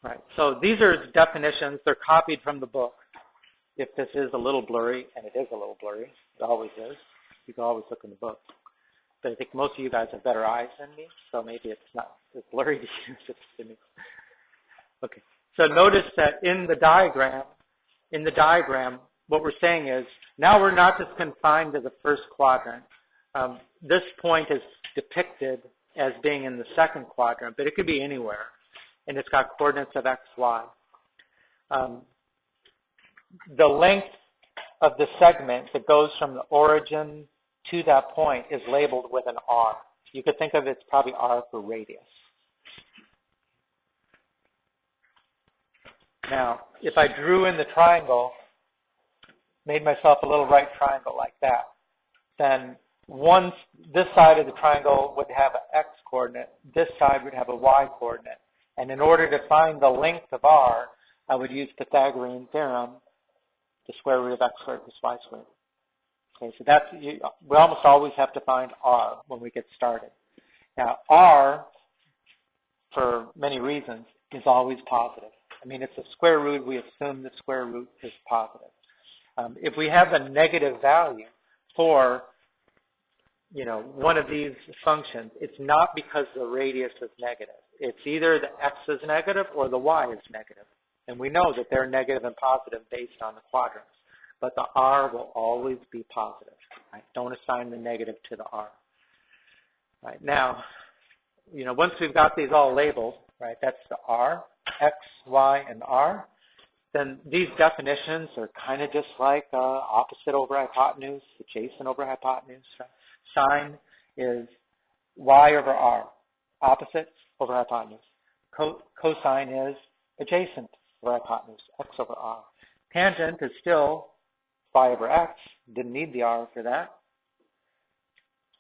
Right. So these are definitions. They're copied from the book. If this is a little blurry, and it is a little blurry, it always is. You can always look in the book. But I think most of you guys have better eyes than me, so maybe it's not as blurry to you as it's to me. Okay. So notice that in the diagram, what we're saying is now we're not just confined to the first quadrant. This point is depicted as being in the second quadrant, but it could be anywhere. And it's got coordinates of x, y. The length of the segment that goes from the origin to that point is labeled with an R. You could think of it as probably R for radius. Now, if I drew in the triangle, made myself a little right triangle like that, then this side of the triangle would have an x coordinate, this side would have a y coordinate. And in order to find the length of R, I would use Pythagorean theorem, the square root of x squared plus y squared. Okay, so we almost always have to find R when we get started. Now, R, for many reasons, is always positive. I mean, it's a square root. We assume the square root is positive. If we have a negative value for, one of these functions, it's not because the radius is negative. It's either the x is negative or the y is negative. And we know that they're negative and positive based on the quadrants. But the R will always be positive. Right? Don't assign the negative to the R. Right? Now, once we've got these all labeled, right, that's the R, X, Y, and R, then these definitions are kind of just like opposite over hypotenuse, adjacent over hypotenuse. Right? Sine is Y over R, opposite over hypotenuse. Cosine is adjacent over hypotenuse, X over R. Tangent is still Y over X. Didn't need the R for that.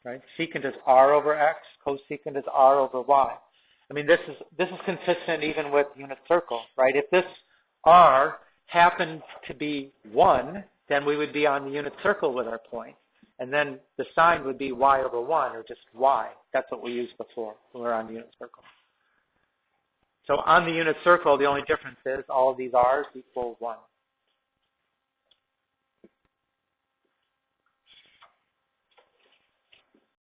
Right? Secant is R over X. Cosecant is R over Y. I mean, this is consistent even with unit circle, right? If this R happened to be 1, then we would be on the unit circle with our point. And then the sign would be Y over 1, or just Y. That's what we used before when we were on the unit circle. So on the unit circle, the only difference is all of these R's equal 1.